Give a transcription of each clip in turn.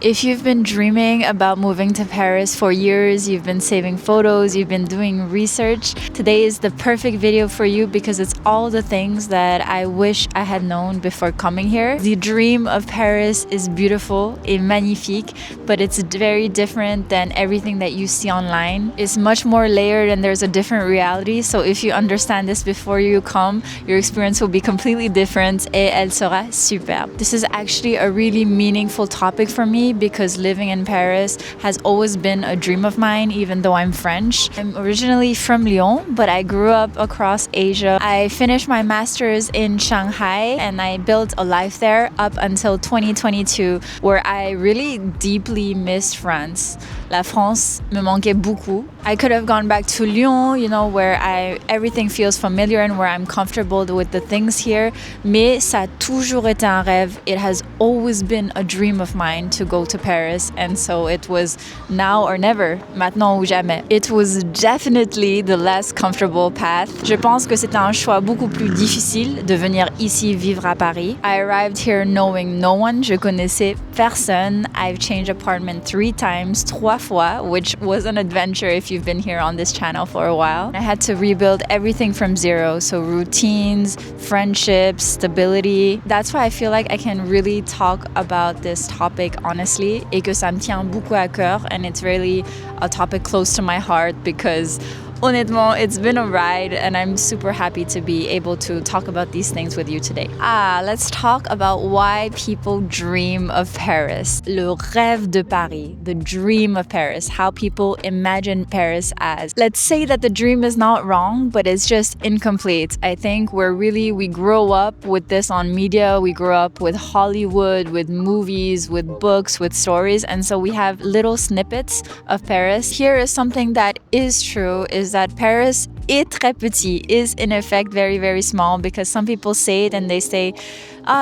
If you've been dreaming about moving to Paris for years, you've been saving photos, you've been doing research, today is the perfect video for you because it's all the things that I wish I had known before coming here. The dream of Paris is beautiful et magnifique, but it's very different than everything that you see online. It's much more layered and there's a different reality. So if you understand this before you come, your experience will be completely different et elle sera superbe. This is actually a really meaningful topic for me because living in Paris has always been a dream of mine, even though I'm French. I'm originally from Lyon, but I grew up across Asia. I finished my master's in Shanghai and I built a life there up until 2022, where I really deeply missed France. La France me manquait beaucoup. I could have gone back to Lyon, where everything feels familiar and where I'm comfortable with the things here. Mais ça a toujours été un rêve. It has always been a dream of mine to go to Paris, and so it was now or never, maintenant ou jamais. It was definitely the less comfortable path. Je pense que c'était un choix beaucoup plus difficile de venir ici vivre à Paris. I arrived here knowing no one. Je connaissais personne. I've changed apartment 3 times, 3 fois, which was an adventure if you've been here on this channel for a while. I had to rebuild everything from zero, so routines, friendships, stability. That's why I feel like I can really talk about this topic honestly, et que ça me tient beaucoup à cœur, and it's really a topic close to my heart because honnêtement, it's been a ride and I'm super happy to be able to talk about these things with you today. Let's talk about why people dream of Paris. Le rêve de Paris, the dream of Paris, how people imagine Paris as. Let's say that the dream is not wrong, but it's just incomplete. I think we grow up with this on media, we grow up with Hollywood, with movies, with books, with stories, and so we have little snippets of Paris. Here is something that is true, is that Paris est très petit, is in effect very, very small, because some people say it and they say,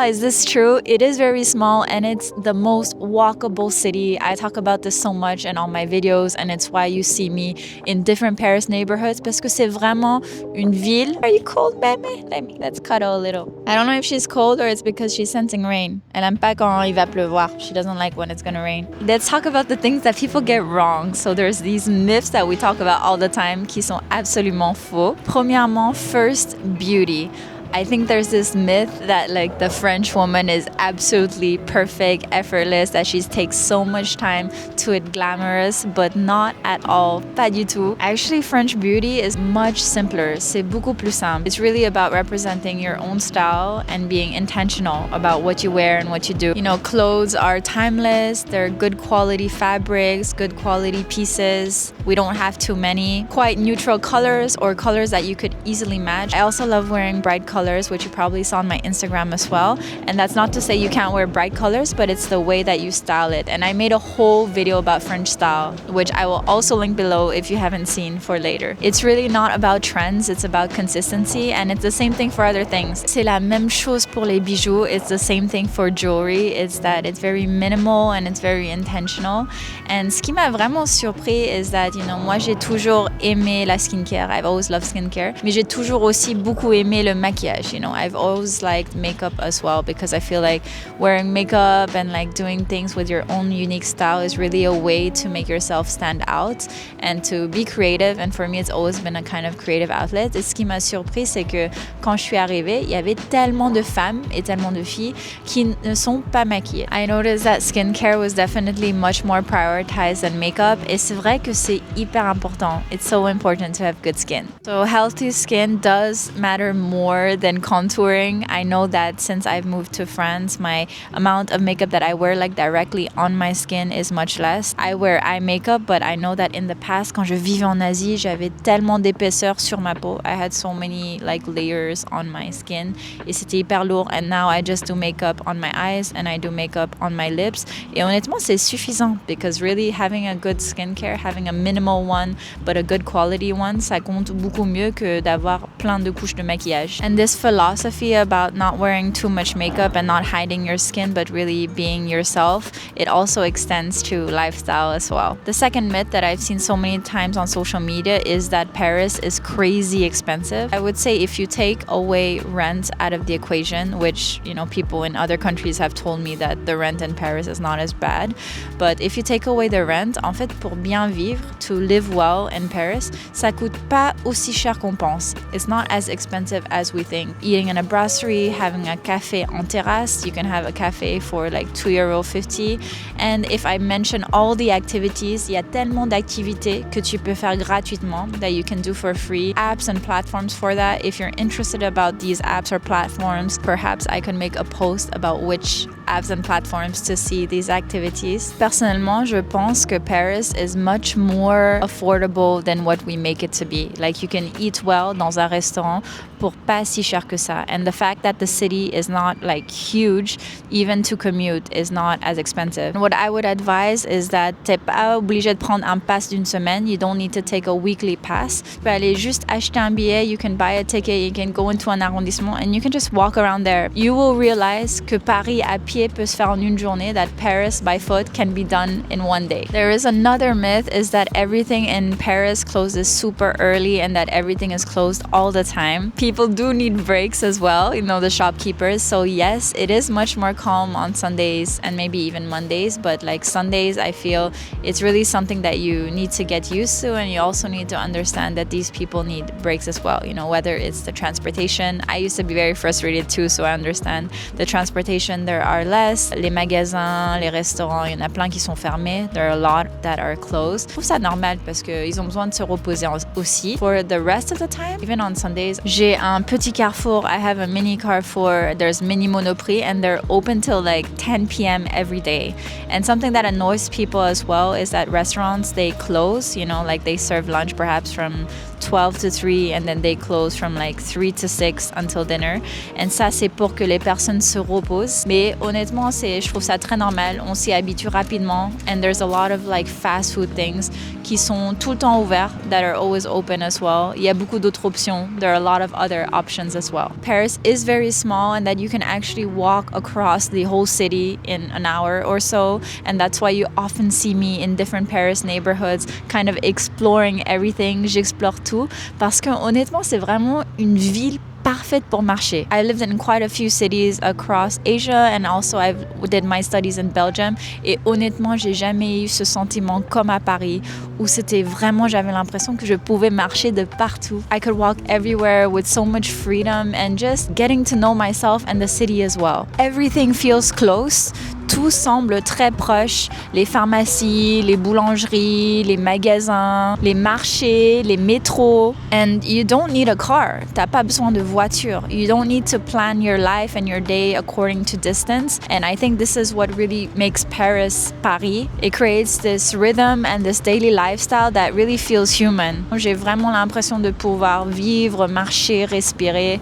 is this true? It is very small and it's the most walkable city. I talk about this so much in all my videos, and it's why you see me in different Paris neighborhoods, parce que c'est vraiment une ville. Are you cold, baby? Let's cuddle a little. I don't know if she's cold or it's because she's sensing rain. Elle aime pas quand il va pleuvoir. She doesn't like when it's gonna rain. Let's talk about the things that people get wrong. So there's these myths that we talk about all the time qui sont absolument faux. Premièrement, first, beauty. I think there's this myth that the French woman is absolutely perfect, effortless, that she takes so much time to it glamorous, but not at all. Pas du tout. Actually, French beauty is much simpler. C'est beaucoup plus simple. It's really about representing your own style and being intentional about what you wear and what you do. Clothes are timeless. They're good quality fabrics, good quality pieces. We don't have too many. Quite neutral colors or colors that you could easily match. I also love wearing bright colors, which you probably saw on my Instagram as well. And that's not to say you can't wear bright colors, but it's the way that you style it. And I made a whole video about French style, which I will also link below if you haven't seen for later. It's really not about trends, it's about consistency, and it's the same thing for other things. C'est la même chose pour les bijoux. It's the same thing for jewelry. It's that it's very minimal and it's very intentional. And ce qui m'a vraiment surpris is that, moi j'ai toujours aimé la skincare. I've always loved skincare. Mais j'ai toujours aussi beaucoup aimé le maquillage. I've always liked makeup as well, because I feel like wearing makeup and doing things with your own unique style is really a way to make yourself stand out and to be creative. And for me, it's always been a kind of creative outlet. Et ce qui m'a surpris, c'est que quand je suis arrivée, il y avait tellement de femmes et tellement de filles qui ne sont pas maquillées. I noticed that skincare was definitely much more prioritized than makeup. Et c'est vrai que c'est hyper important. It's so important to have good skin. So healthy skin does matter more than contouring. I know that since I've moved to France, my amount of makeup that I wear directly on my skin is much less. I wear eye makeup, but I know that in the past, quand je vivais en Asie, j'avais tellement d'épaisseur sur ma peau. I had so many layers on my skin, et c'était hyper lourd. And now I just do makeup on my eyes and I do makeup on my lips. Et honnêtement, c'est suffisant, because really having a good skincare, having a minimal one, but a good quality one, ça compte beaucoup mieux que d'avoir plein de couches de maquillage. And this this philosophy about not wearing too much makeup and not hiding your skin but really being yourself, it also extends to lifestyle as well. The second myth that I've seen so many times on social media is that Paris is crazy expensive. I would say if you take away rent out of the equation, which, you know, people in other countries have told me that the rent in Paris is not as bad, but if you take away the rent, en fait, pour bien vivre, to live well in Paris, ça coûte pas aussi cher qu'on pense. It's not as expensive as we think. Eating in a brasserie, having a café en terrasse, you can have a café for like €2.50. And if I mention all the activities, il y a tellement d'activités que tu peux faire gratuitement that you can do for free. Apps and platforms for that. If you're interested about these apps or platforms, perhaps I can make a post about which apps and platforms to see these activities. Personnellement, je pense que Paris is much more affordable than what we make it to be. Like you can eat well dans un restaurant pour pas si cher que ça. And the fact that the city is not like huge, even to commute is not as expensive. And what I would advise is that t'es pas obligé de prendre un pass d'une semaine. You don't need to take a weekly pass. Tu peux aller juste acheter un billet, you can buy a ticket, you can go into un arrondissement and you can just walk around there. You will realize que Paris à pied peut se faire en une journée, that Paris by foot can be done in one day. There is another myth is that everything in Paris closes super early and that everything is closed all the time. People do need breaks as well, you know, the shopkeepers. So yes, it is much more calm on Sundays and maybe even Mondays, but like Sundays, I feel it's really something that you need to get used to, and you also need to understand that these people need breaks as well, you know, whether it's the transportation. I used to be very frustrated too, so I understand the transportation. There are less. Les magasins, les restaurants, il y en a plein qui sont fermés. There are a lot that are closed. Je trouve ça normal parce qu'ils ont besoin de se reposer aussi. For the rest of the time, even on Sundays, j'ai un petit carrefour. I have a mini Carrefour. There's mini Monoprix and they're open till like 10 p.m. every day. And something that annoys people as well is that restaurants, they close, you know, like they serve lunch perhaps from 12 to 3 and then they close from like 3 to 6 until dinner. And ça, c'est pour que les personnes se reposent. Mais honnêtement, je trouve ça très normal. On s'y habitue rapidement. And there's a lot of like fast food things qui sont tout le temps ouverts, that are always open as well. Il y a beaucoup d'autres options. There are a lot of other options as well. Paris is very small and that you can actually walk across the whole city in an hour or so. And that's why you often see me in different Paris neighborhoods kind of exploring everything. J'explore tout parce que honnêtement, c'est vraiment une ville parfaite pour marcher. I lived in quite a few cities across Asia and also I did my studies in Belgium. Et honnêtement, j'ai jamais eu ce sentiment comme à Paris où c'était vraiment, j'avais l'impression que je pouvais marcher de partout. I could walk everywhere with so much freedom and just getting to know myself and the city as well. Everything feels close. Tout semble très proche. Les pharmacies, les boulangeries, les magasins, les marchés, les métros. And you don't need a car. T'as pas besoin de voiture. You don't need to plan your life and your day according to distance. And I think this is what really makes Paris Paris. It creates this rhythm and this daily lifestyle that really feels human. J'ai vraiment l'impression de pouvoir vivre, marcher, respirer.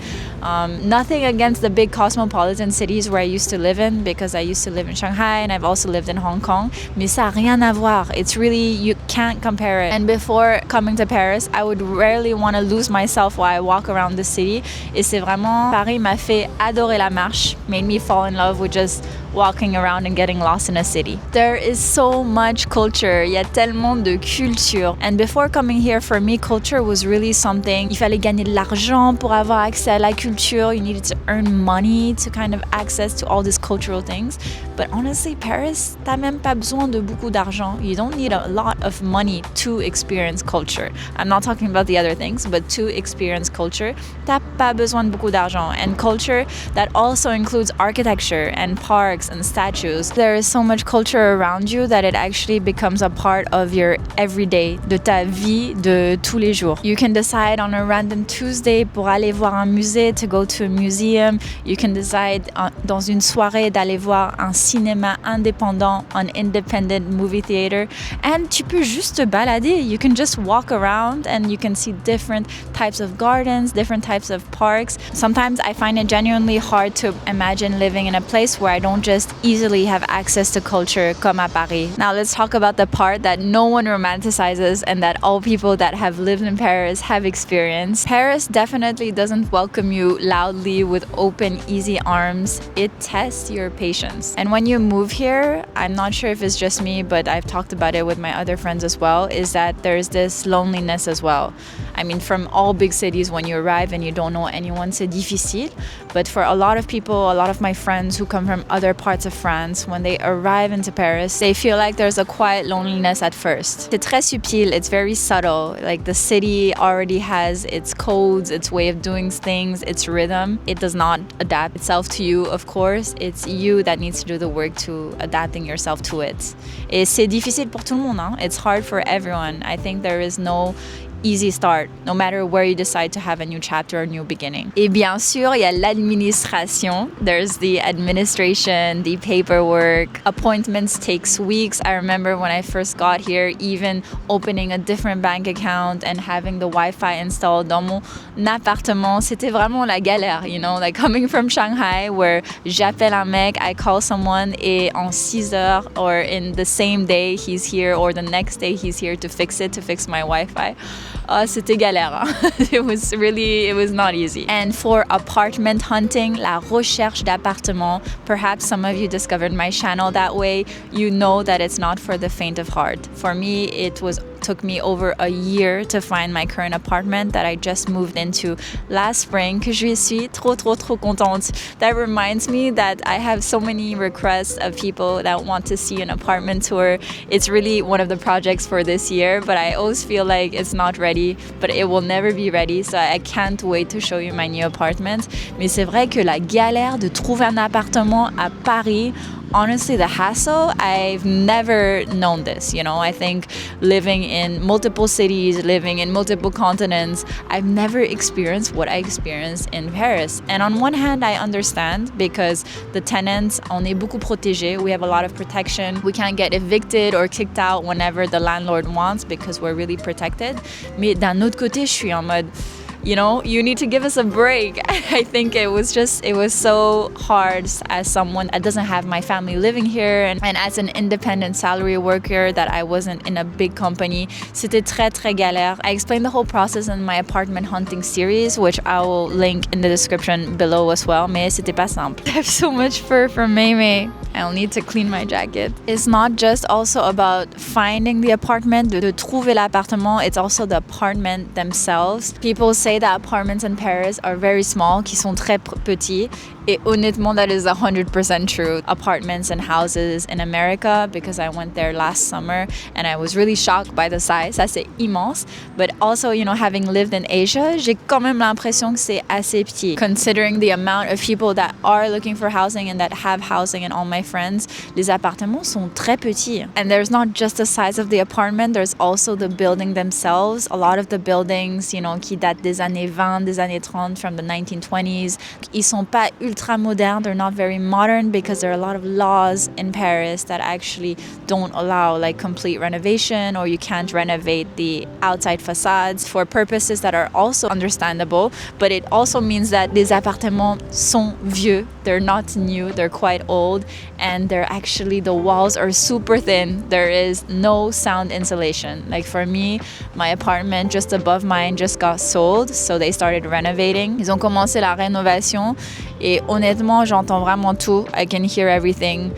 Nothing against the big cosmopolitan cities where I used to live in, because I used to live in Shanghai and I've also lived in Hong Kong. Mais ça n'a rien à voir. It's really, you can't compare it. And before coming to Paris, I would rarely want to lose myself while I walk around the city. Et c'est vraiment, Paris m'a fait adorer la marche, made me fall in love with just walking around and getting lost in a city. There is so much culture. Il y a tellement de culture. And before coming here, for me, culture was really something. Il fallait gagner de l'argent pour avoir accès à la culture. You needed to earn money to kind of access to all these cultural things. But honestly, Paris, t'as même pas besoin de beaucoup d'argent. You don't need a lot of money to experience culture. I'm not talking about the other things, but to experience culture, t'as pas besoin de beaucoup d'argent. And culture, that also includes architecture and parks and statues. There is so much culture around you that it actually becomes a part of your everyday, de ta vie de tous les jours. You can decide on a random Tuesday pour aller voir un musée, to go to a museum. You can decide dans une soirée d'aller voir un cinéma indépendant, an independent movie theater. And tu peux juste te balader. You can just walk around and you can see different types of gardens, different types of parks. Sometimes I find it genuinely hard to imagine living in a place where I don't just easily have access to culture comme à Paris. Now let's talk about the part that no one romanticizes and that all people that have lived in Paris have experienced. Paris definitely doesn't welcome you loudly with open, easy arms. It tests your patience. And when you move here, I'm not sure if it's just me, but I've talked about it with my other friends as well, is that there's this loneliness as well. I mean, from all big cities, when you arrive and you don't know anyone, c'est difficile. But for a lot of people, a lot of my friends who come from other parts of France, when they arrive into Paris, they feel like there's a quiet loneliness at first. C'est très subtil, it's very subtle. Like the city already has its codes, its way of doing things, its rhythm. It does not adapt itself to you, of course. It's you that needs to do the work to adapting yourself to it. Et c'est difficile pour tout le monde, hein? It's hard for everyone. I think there is no easy start, no matter where you decide to have a new chapter or new beginning. Et bien sûr, il y a l'administration. There's the administration, the paperwork. Appointments takes weeks. I remember when I first got here, even opening a different bank account and having the Wi-Fi installed dans mon appartement, c'était vraiment la galère, you know, like coming from Shanghai where j'appelle un mec, I call someone et en 6 heures or in the same day he's here or the next day he's here to fix my Wi-Fi. C'était galère. It was not easy. And for apartment hunting, la recherche d'appartement, perhaps some of you discovered my channel that way. You know that it's not for the faint of heart. For me, took me over a year to find my current apartment that I just moved into last spring, que je suis trop contente. That reminds me that I have so many requests of people that want to see an apartment tour. It's really one of the projects for this year, but I always feel like it's not ready, but it will never be ready, so I can't wait to show you my new apartment. Mais c'est vrai que la galère de trouver un appartement à Paris, honestly, the hassle, I've never known this, you know. I think living in multiple cities, living in multiple continents, I've never experienced what I experienced in Paris. And on one hand, I understand because the tenants, on est beaucoup protégés. We have a lot of protection. We can't get evicted or kicked out whenever the landlord wants because we're really protected. Mais d'un autre côté, je suis en mode, you know, you need to give us a break. I think it was so hard as someone that doesn't have my family living here and as an independent salary worker that I wasn't in a big company. C'était très galère. I explained the whole process in my apartment hunting series, which I will link in the description below as well. Mais c'était pas simple. I have so much fur from Mei. I'll need to clean my jacket. It's not just also about finding the apartment, de trouver l'appartement, it's also the apartment themselves. People say that apartments in Paris are very small, qui sont très petits. Et honnêtement, that is 100% true. Apartments and houses in America, because I went there last summer and I was really shocked by the size. Ça, c'est immense. But also, you know, having lived in Asia, j'ai quand même l'impression que c'est assez petit. Considering the amount of people that are looking for housing and that have housing and all my friends, les appartements sont très petits. And there's not just the size of the apartment, there's also the building themselves. A lot of the buildings, you know, qui datent des années 20, des années 30, from the 1920s, ils sont pas ultra modern. They're not very modern because there are a lot of laws in Paris that actually don't allow like complete renovation, or you can't renovate the outside facades for purposes that are also understandable. But it also means that les appartements sont vieux. They're not new. They're quite old, and they're actually, the walls are super thin. There is no sound insulation. Like for me, my apartment just above mine just got sold, so they started renovating. Ils ont commencé la rénovation. Et honnêtement, j'entends vraiment tout. I can hear everything,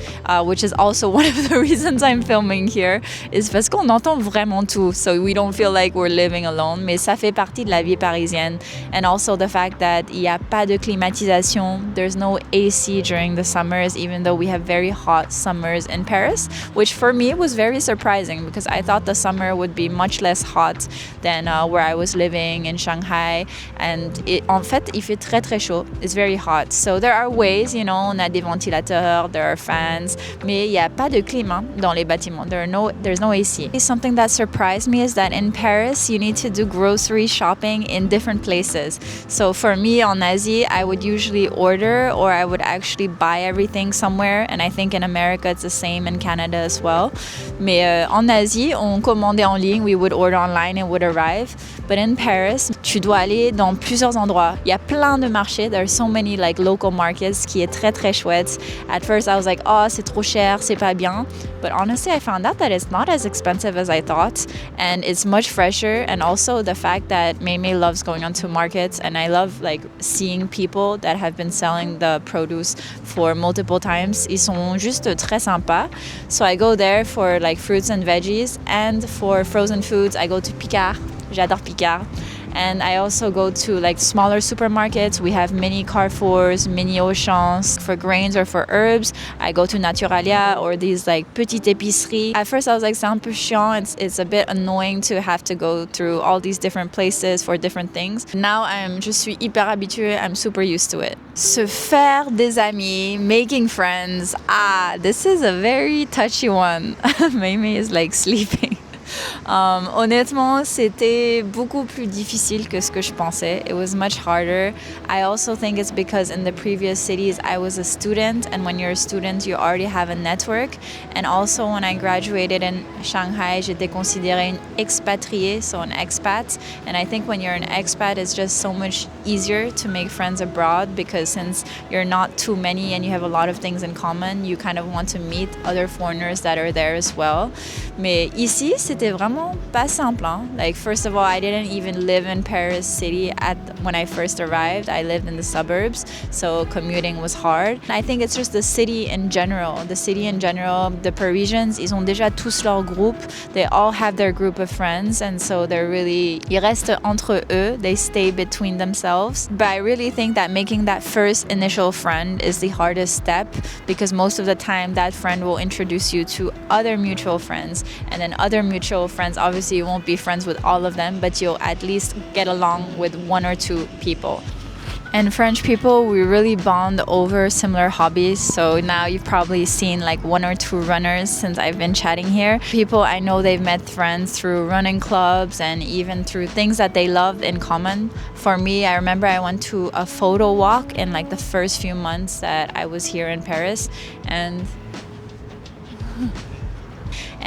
which is also one of the reasons I'm filming here, is parce qu'on entend vraiment tout. So we don't feel like we're living alone. Mais ça fait partie de la vie parisienne. And also the fact that il n'y a pas de climatisation. There's no AC during the summers, even though we have very hot summers in Paris, which for me was very surprising because I thought the summer would be much less hot than where I was living in Shanghai Shanghai, and en fait, il fait très très chaud. It's very hot. So there are ways, you know, on a des ventilateurs, there are fans, mais il n'y a pas de climat dans les bâtiments. There's no AC. Something that surprised me is that in Paris, you need to do grocery shopping in different places. So for me, en Asie, I would usually order or I would actually buy everything somewhere, and I think in America it's the same, in Canada as well. Mais en Asie, on commandait en ligne, we would order online, it would arrive. But in Paris, tu dois aller dans plusieurs endroits. Il y a plein de marchés. There are so many like local markets qui est très très chouette. At first I was like, oh, c'est trop cher, c'est pas bien. But honestly, I found out that it's not as expensive as I thought, and it's much fresher. And also the fact that Mei loves going onto markets, and I love like seeing people that have been selling the produce for multiple times. Ils sont juste très sympas. So I go there for like fruits and veggies, and for frozen foods, I go to Picard. J'adore Picard. And I also go to like smaller supermarkets. We have mini Carrefours, mini Auchans. For grains or for herbs, I go to Naturalia or these like petites épiceries. At first I was like, c'est un peu chiant. It's a bit annoying to have to go through all these different places for different things. Now je suis hyper habituée. I'm super used to it. Se faire des amis, making friends. This is a very touchy one. Mimi is like sleeping. Honnêtement, c'était beaucoup plus difficile que ce que je pensais. It was much harder. I also think it's because in the previous cities I was a student, and when you're a student you already have a network. And also when I graduated in Shanghai, j'étais considérée une expatriée, so an expat. And I think when you're an expat, it's just so much easier to make friends abroad, because since you're not too many and you have a lot of things in common, you kind of want to meet other foreigners that are there as well. Mais ici, c'était vraiment pas simple. Like, first of all, I didn't even live in Paris city when I first arrived. I lived in the suburbs, so commuting was hard. I think it's just the city in general. The Parisians, ils ont déjà tous leur groupe. They all have their group of friends, and so ils restent entre eux. They stay between themselves. But I really think that making that first initial friend is the hardest step, because most of the time that friend will introduce you to other mutual friends, and then other mutual friends. Obviously, you won't be friends with all of them, but you'll at least get along with one or two people. And French people, we really bond over similar hobbies. So now you've probably seen like one or two runners since I've been chatting here. People I know, they've met friends through running clubs and even through things that they loved in common. For me, I remember I went to a photo walk in like the first few months that I was here in Paris, and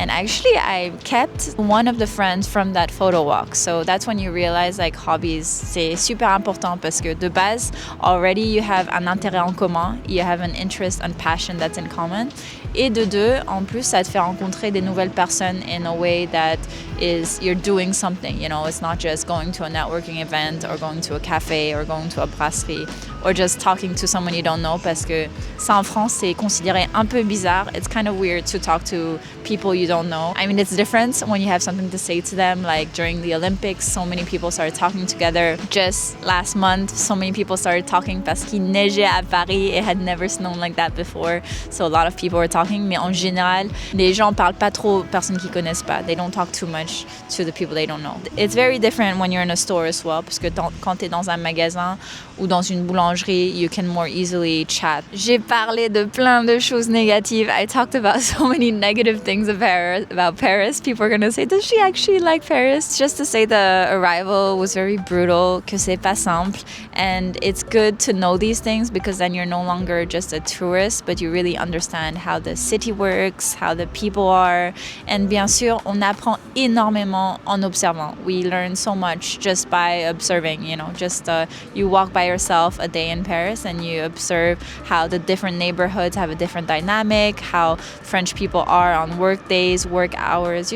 actually I kept one of the friends from that photo walk. So that's when you realize like hobbies, c'est super important, parce que de base already you have un intérêt en commun, you have an interest and passion that's in common. Et de deux, en plus, ça te fait rencontrer des nouvelles personnes in a way that is you're doing something, you know, it's not just going to a networking event or going to a cafe or going to a brasserie or just talking to someone you don't know, parce que ça en France, c'est considéré un peu bizarre. It's kind of weird to talk to people you don't know. I mean, it's different when you have something to say to them. Like during the Olympics, so many people started talking together. Just last month, so many people started talking parce qu'il neigeait à Paris. It had never snowed like that before. So a lot of people were talking. Mais en général, les gens parlent pas trop aux personnes qu'ils connaissent pas. They don't talk too much to the people they don't know. It's very different when you're in a store as well, parce que quand t'es dans un magasin ou dans une boulangerie, you can more easily chat. J'ai parlé de plein de choses négatives. I talked about so many negative things about Paris. People are going to say, does she actually like Paris? Just to say the arrival was very brutal, que c'est pas simple. And it's good to know these things, because then you're no longer just a tourist, but you really understand how the city works, how the people are. And bien sûr, on apprend énormément en observant. We learn so much just by observing, you know, just you walk by yourself a day in Paris and you observe how the different neighborhoods have a different dynamic, how French people are on work days, work hours.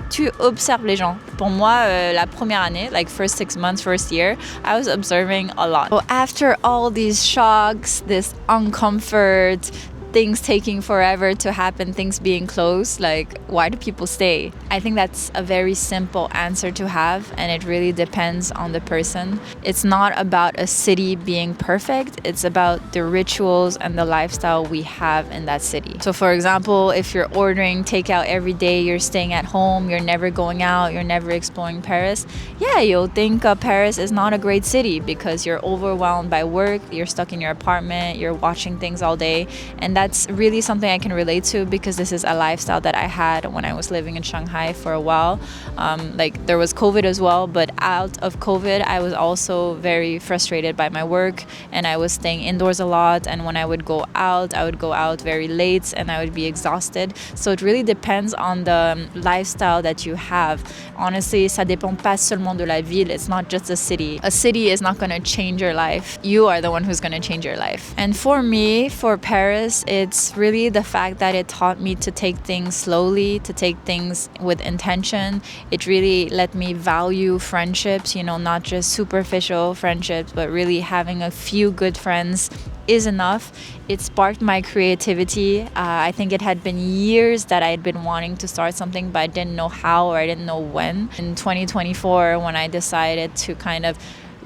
Tu observes les gens. Pour moi, la première année, like first 6 months, first year, I was observing a lot. So after all these shocks, this uncomfort, things taking forever to happen, things being closed, like why do people stay? I think that's a very simple answer to have, and it really depends on the person. It's not about a city being perfect, it's about the rituals and the lifestyle we have in that city. So for example, if you're ordering takeout every day, you're staying at home, you're never going out, you're never exploring Paris, yeah, you'll think Paris is not a great city because you're overwhelmed by work, you're stuck in your apartment, you're watching things all day. And that's really something I can relate to because this is a lifestyle that I had when I was living in Shanghai for a while. Like there was COVID as well, but out of COVID, I was also very frustrated by my work and I was staying indoors a lot. And when I would go out very late and I would be exhausted. So it really depends on the lifestyle that you have. Honestly, ça dépend pas seulement de la ville. It's not just a city. A city is not going to change your life. You are the one who's going to change your life. And for me, for Paris, it's really the fact that it taught me to take things slowly, to take things with intention. It really let me value friendships, you know, not just superficial friendships, but really having a few good friends is enough. It sparked my creativity. I think it had been years that I had been wanting to start something, but I didn't know how or I didn't know when. In 2024, when I decided to kind of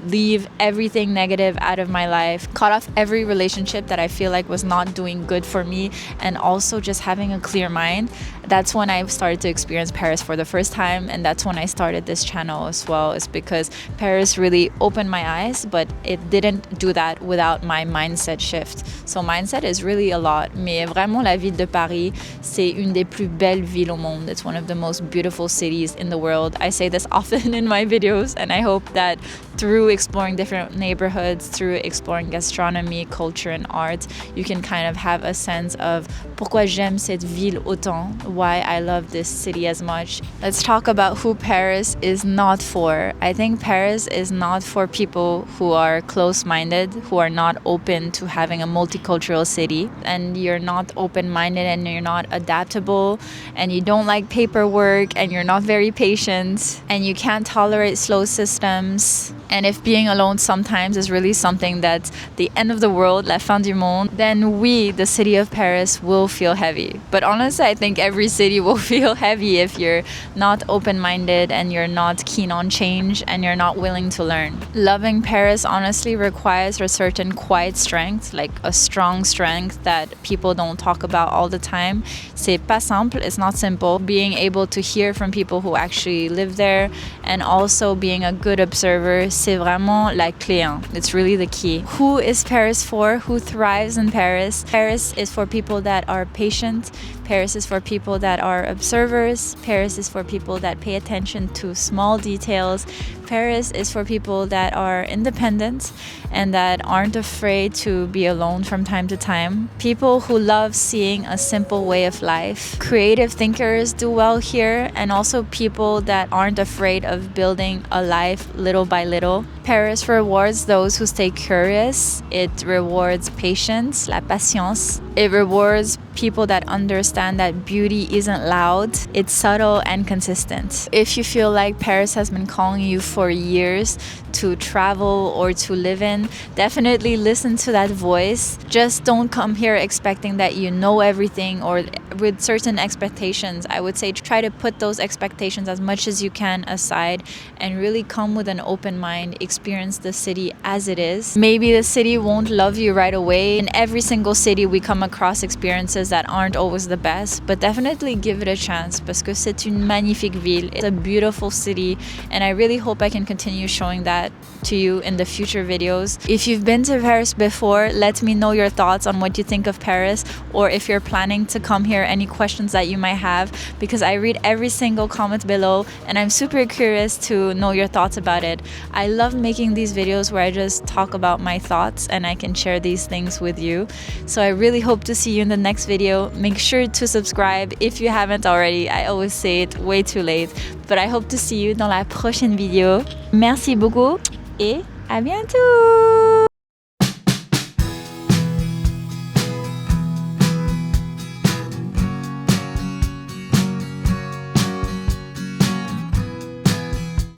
leave everything negative out of my life, cut off every relationship that I feel like was not doing good for me, and also just having a clear mind, that's when I started to experience Paris for the first time. And that's when I started this channel as well. It's because Paris really opened my eyes, but it didn't do that without my mindset shift. So mindset is really a lot. Mais vraiment, la ville de Paris, c'est une des plus belles villes au monde. It's one of the most beautiful cities in the world. I say this often in my videos, and I hope that through exploring different neighborhoods, through exploring gastronomy, culture, and art, you can kind of have a sense of pourquoi j'aime cette ville autant, why I love this city as much. Let's talk about who Paris is not for. I think Paris is not for people who are close-minded, who are not open to having a multicultural city, and you're not open-minded and you're not adaptable, and you don't like paperwork, and you're not very patient, and you can't tolerate slow systems. And if being alone sometimes is really something that's the end of the world, la fin du monde, then we, the city of Paris, will feel heavy. But honestly, I think every city will feel heavy if you're not open-minded and you're not keen on change and you're not willing to learn. Loving Paris honestly requires a certain quiet strength, like a strong strength that people don't talk about all the time. C'est pas simple, it's not simple. Being able to hear from people who actually live there and also being a good observer, c'est vraiment la clé. It's really the key. Who is Paris for? Who thrives in Paris? Paris is for people that are patient. Paris is for people that are observers. Paris is for people that pay attention to small details. Paris is for people that are independent and that aren't afraid to be alone from time to time. People who love seeing a simple way of life. Creative thinkers do well here, and also people that aren't afraid of building a life little by little. Paris rewards those who stay curious. It rewards patience, la patience. It rewards people that understand that beauty isn't loud, it's subtle and consistent. If you feel like Paris has been calling you for years to travel or to live in, definitely listen to that voice. Just don't come here expecting that you know everything or with certain expectations. I would say try to put those expectations as much as you can aside and really come with an open mind, experience the city as it is. Maybe the city won't love you right away. In every single city we come across experiences that aren't always the best, but definitely give it a chance parce que c'est une magnifique ville. It's a beautiful city, and I really hope I can continue showing that to you in the future videos. If you've been to Paris before, let me know your thoughts on what you think of Paris, or if you're planning to come here, any questions that you might have, because I read every single comment below and I'm super curious to know your thoughts about it. I love making these videos where I just talk about my thoughts and I can share these things with you. So I really hope to see you in the next video. Make sure to subscribe if you haven't already. I always say it way too late, but I hope to see you dans la prochaine vidéo. Merci beaucoup et à bientôt!